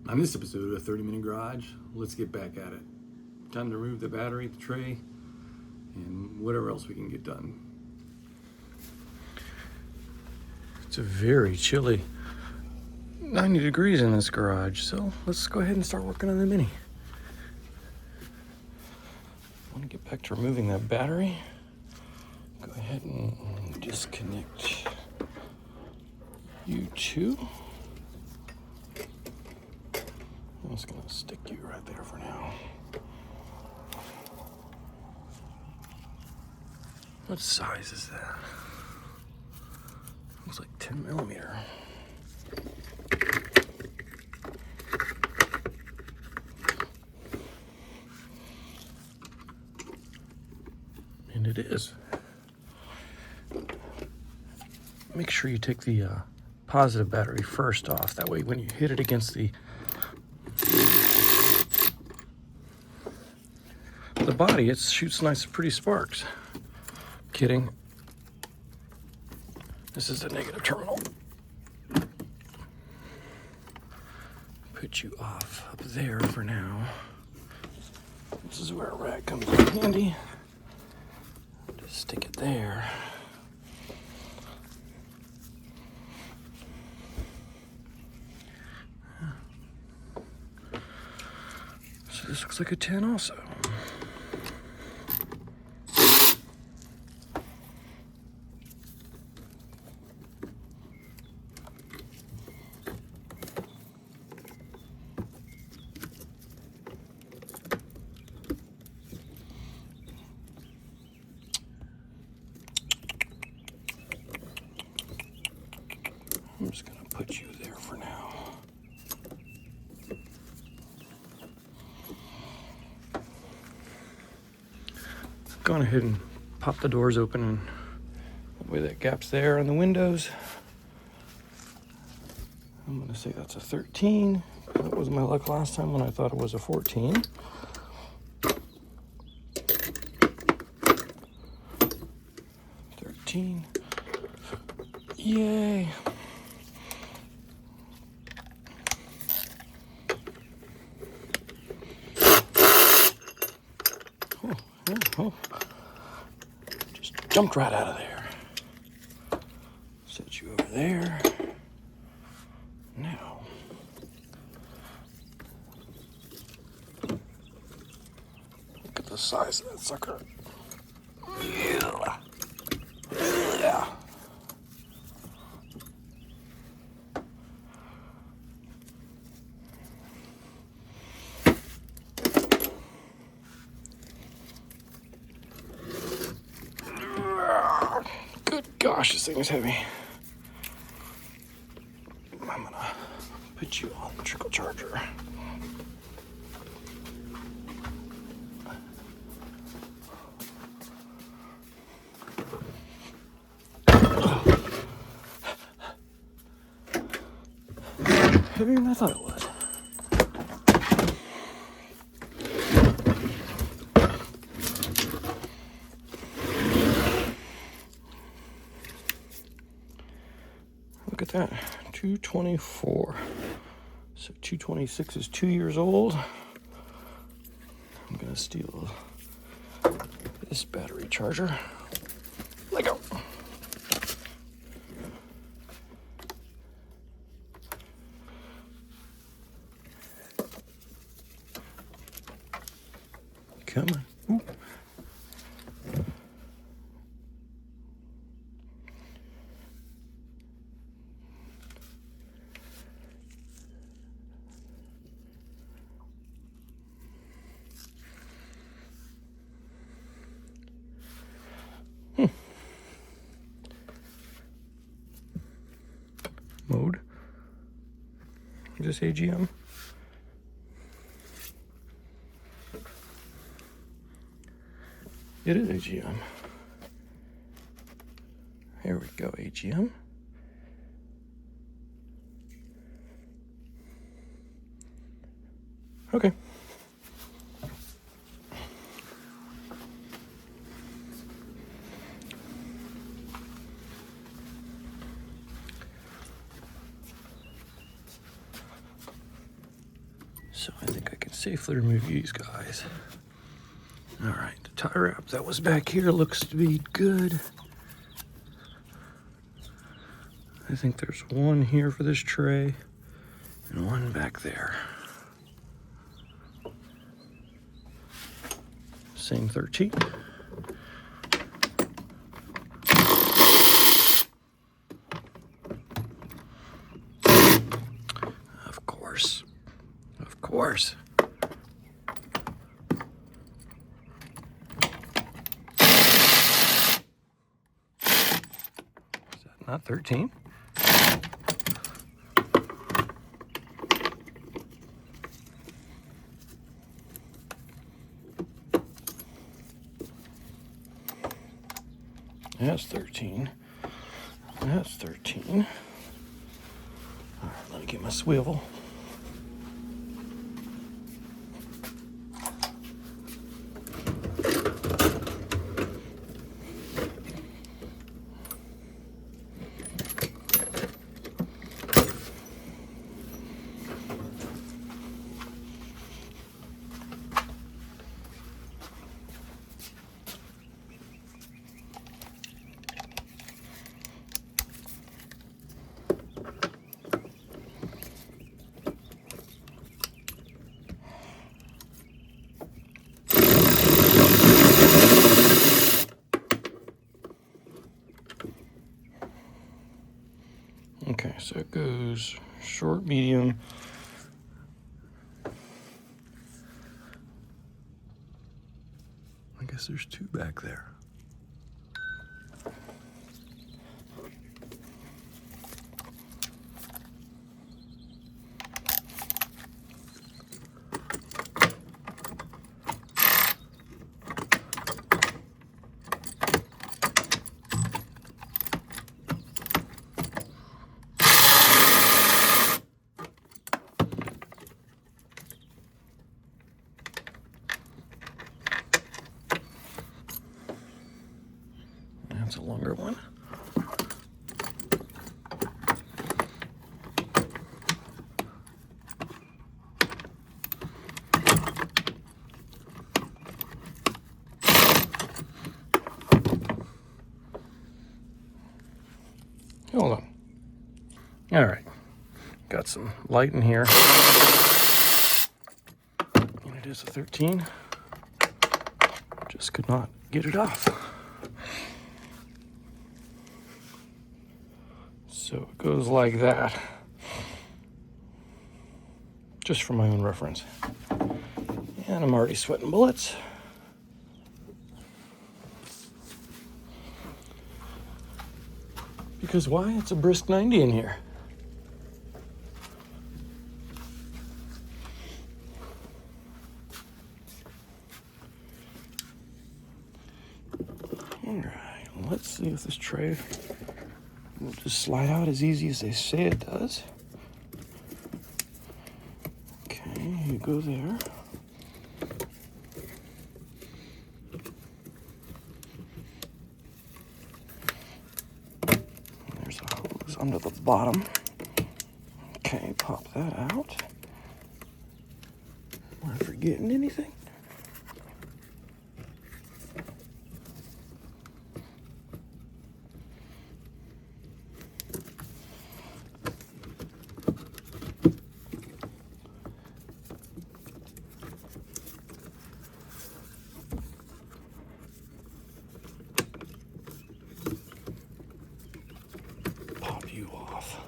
On this episode of 30-Minute Garage, let's get back at it. Time to remove the battery, the tray, and whatever else we can get done. It's a very chilly 90 degrees in this garage, so let's go ahead and start working on the Mini. I want to get back to removing that battery. Go ahead and disconnect you two. I'm just gonna stick you right there for now. What size is that? Looks like 10 millimeter. And it is. Make sure you take the positive battery first off. That way when you hit it against the body, it shoots nice pretty sparks. Kidding. This is the negative terminal. Put you off up there for now. This is where a rag comes in handy. Just stick it there. So this looks like a 10 also. I'm just gonna put you there for now. Gone ahead and pop the doors open, and that way that gap's there on the windows. I'm gonna say that's a 13. That was my luck last time when I thought it was a 14. Yay. Oh. Just jumped right out of there. Set you over there. Now. Look at the size of that sucker. Yeah. Good gosh, this thing is heavy. I'm gonna put you on the trickle charger. Heavier than I thought it was. Look at that, 224. So 226 is 2 years old. I'm gonna steal this battery charger. Let go. Come on. Ooh. Mode. Is this AGM? It is AGM. Here we go, AGM. Okay. So I think I can safely remove these guys. All right, the tie wrap that was back here looks to be good. I think there's one here for this tray and one back there. Same 13. Of course. Of course. Is that not 13? That's 13. That's 13. All right, let me get my swivel. Okay, so it goes short, medium. I guess there's two back there. That's a longer one. Hold on. All right. Got some light in here. And it is a 13. Just could not get it off. So it goes like that. Just for my own reference. And I'm already sweating bullets. Because why? It's a brisk 90 in here. All right, let's see if this tray will just slide out as easy as they say it does. Okay, you go there. There's a hose under the bottom. Okay, pop that out. Am I forgetting anything? Pop you off.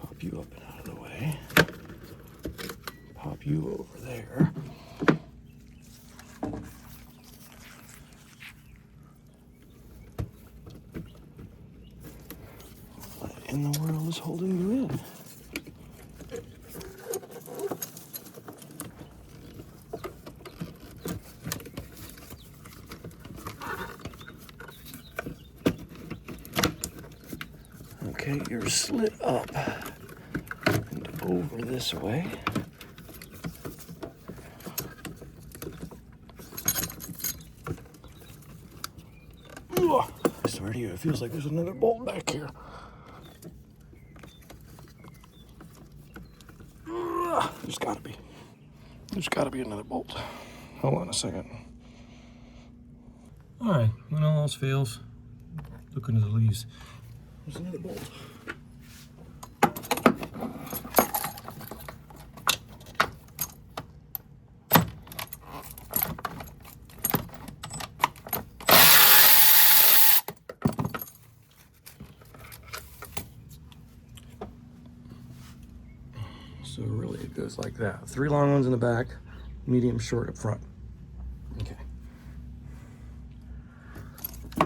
Pop you up and out of the way. Pop you over there. What in the world is holding you in? Okay, you're slit up and over this way. Ugh, I swear to you, it feels like there's another bolt back here. There's gotta be. There's gotta be another bolt. Hold on a second. All right, when all else fails, look into the leaves. There's another bolt. So really it goes like that. 3 long ones in the back, medium short up front. Okay. I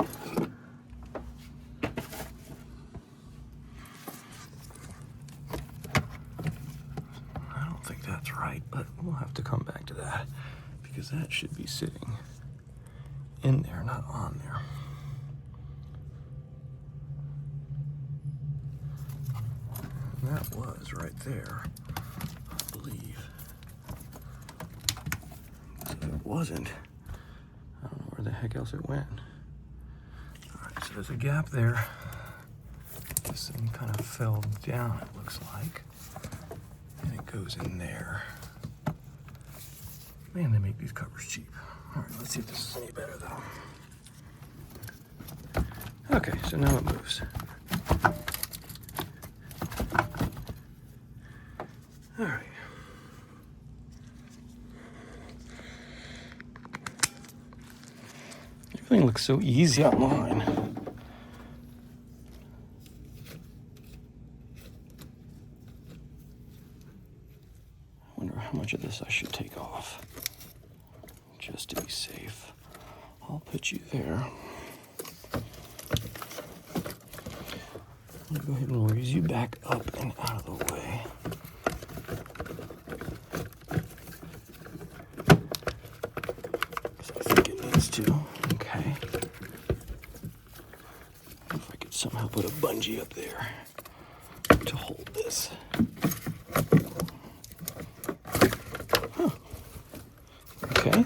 don't think that's right, but we'll have to come back to that because that should be sitting in there, not on there. And that was right there, I believe. So if it wasn't, I don't know where the heck else it went. All right, so there's a gap there. This thing kind of fell down, it looks like. And it goes in there. Man, they make these covers cheap. All right, let's see if this is any better though. Okay, so now it moves. All right. Everything looks so easy online. I wonder how much of this I should take off, just to be safe. I'll put you there. I'm gonna go ahead and raise you back up and out of the way. Because I think it needs to. Okay. If I could somehow put a bungee up there to hold this. Huh. Okay.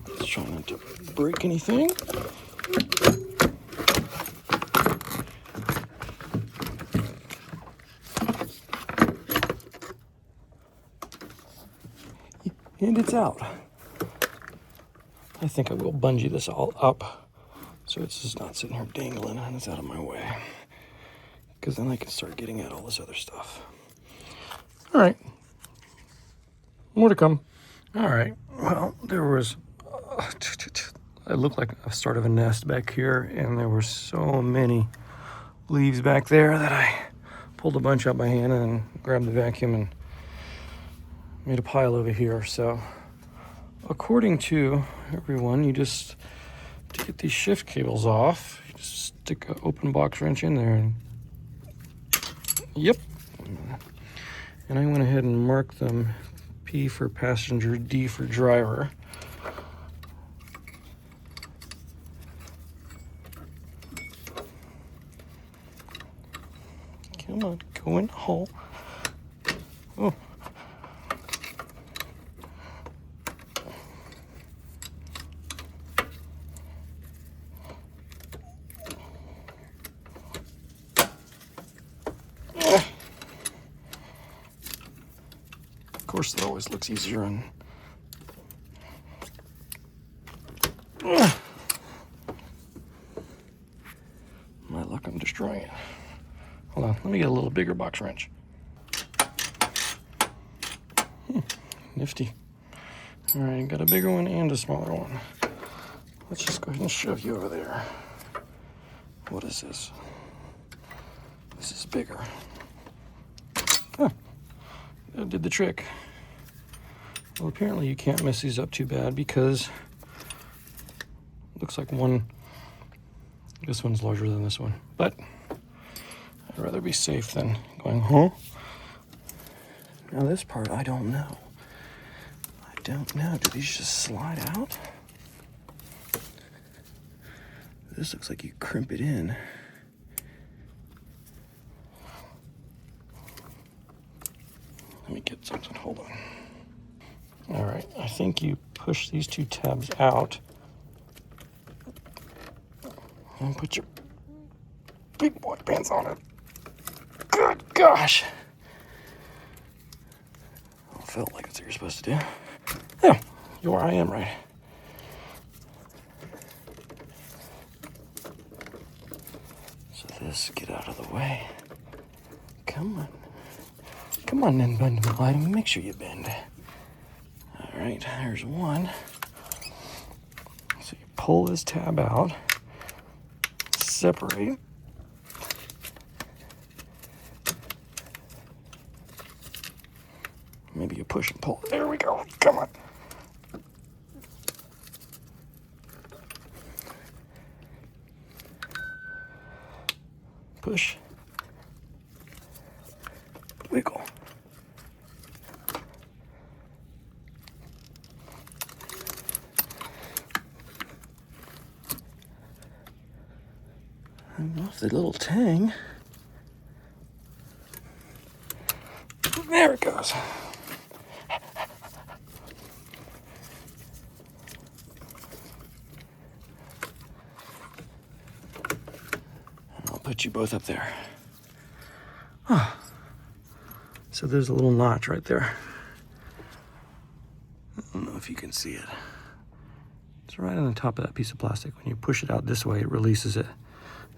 Let's try not to break anything. And it's out. I think I will bungee this all up so it's just not sitting here dangling and it's out of my way. Because then I can start getting at all this other stuff. All right. More to come. All right. Well, there was... it looked like a start of a nest back here, and there were so many leaves back there that I pulled a bunch out by hand and grabbed the vacuum and made a pile over here. So according to everyone, you just, to get these shift cables off, you just stick an open box wrench in there and yep. And I went ahead and marked them P for passenger, D for driver. Come on, go in the hole. Oh. Of course, it always looks easier on. My luck, I'm destroying it. Hold on, let me get a little bigger box wrench. Nifty. All right, got a bigger one and a smaller one. Let's just go ahead and shove you over there. What is this? This is bigger. Huh. That did the trick. Well, apparently you can't mess these up too bad because it looks like this one's larger than this one. But I'd rather be safe than going, huh? Now this part, I don't know. I don't know. Do these just slide out? This looks like you crimp it in. Let me get something, hold on. All right, I think you push these 2 tabs out and put your big boy pants on it. Good gosh. felt like that's what you're supposed to do. Yeah, I am right. So this, get out of the way. Come on. Come on then, bend item. Make sure you bend. All right, there's one. So you pull this tab out, separate. Maybe you push and pull. There we go. Come on. Push. Wiggle. And off the little tang. There it goes. Put you both up there. Oh. So there's a little notch right there. I don't know if you can see it. It's right on the top of that piece of plastic. When you push it out this way, it releases it.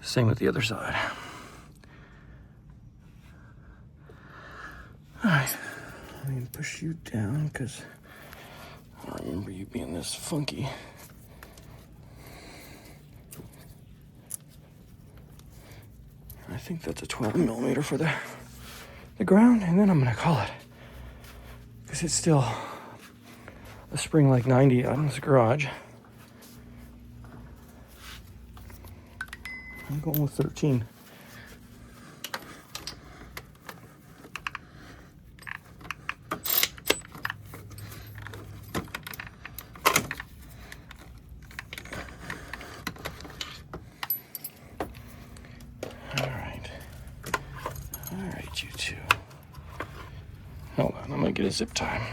Same with the other side. All right, I'm gonna push you down because I don't remember you being this funky. I think that's a 12 millimeter for the ground, and then I'm gonna call it, because it's still a spring like 90 out in this garage. I'm going with 13. You two. Hold on, I'm gonna get a zip tie.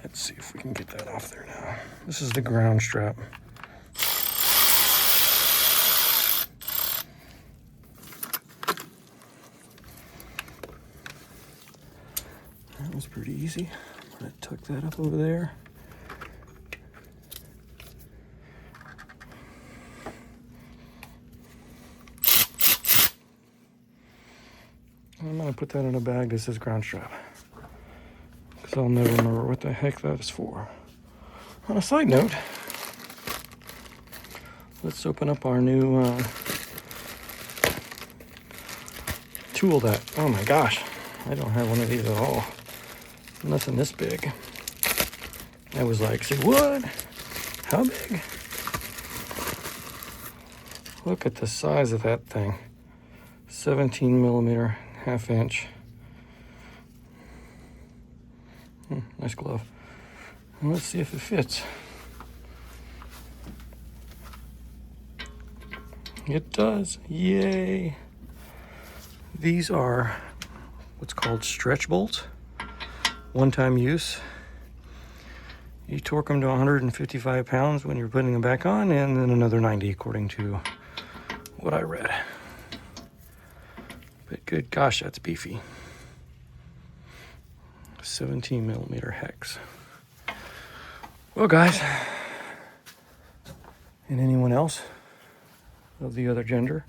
Let's see if we can get that off there now. This is the ground strap. That was pretty easy. I'm gonna tuck that up over there. I'm gonna put that in a bag that says ground strap, because I'll never remember what the heck that is for. On a side note, let's open up our new tool that, oh my gosh, I don't have one of these at all. Nothing this big. I was like, say what? How big? Look at the size of that thing. 17 millimeter. Half inch. Nice glove. And let's see if it fits. It does. Yay. These are what's called stretch bolts. One-time use. You torque them to 155 pounds when you're putting them back on, and then another 90 according to what I read. But good gosh, that's beefy. 17 millimeter hex. Well, guys, and anyone else of the other gender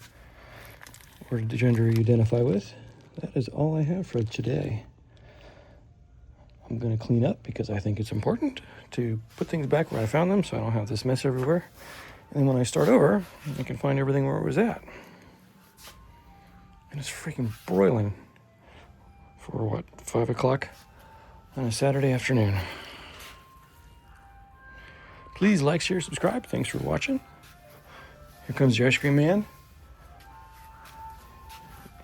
or the gender you identify with, that is all I have for today. I'm going to clean up because I think it's important to put things back where I found them so I don't have this mess everywhere. And then when I start over, I can find everything where it was at. And it's freaking broiling for what, 5 o'clock on a Saturday afternoon. Please like, share, subscribe. Thanks for watching. Here comes your ice cream man.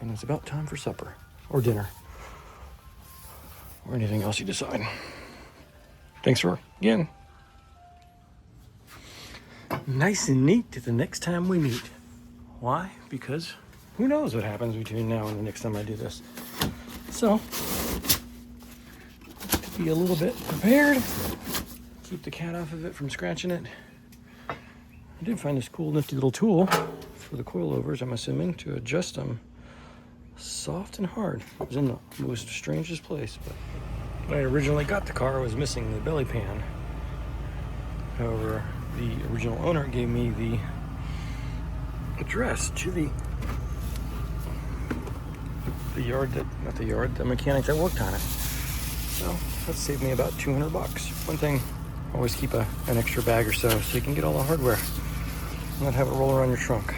And it's about time for supper or dinner or anything else you decide. Thanks for, again. Nice and neat to the next time we meet. Why? Because who knows what happens between now and the next time I do this. So, to be a little bit prepared, keep the cat off of it from scratching it. I did find this cool nifty little tool for the coilovers, I'm assuming, to adjust them soft and hard. It was in the most strangest place, but When I originally got the car, I was missing the belly pan. However, the original owner gave me the address to the the mechanic that worked on it. So that saved me about $200. One thing, always keep an extra bag or so you can get all the hardware and not have it roll around your trunk.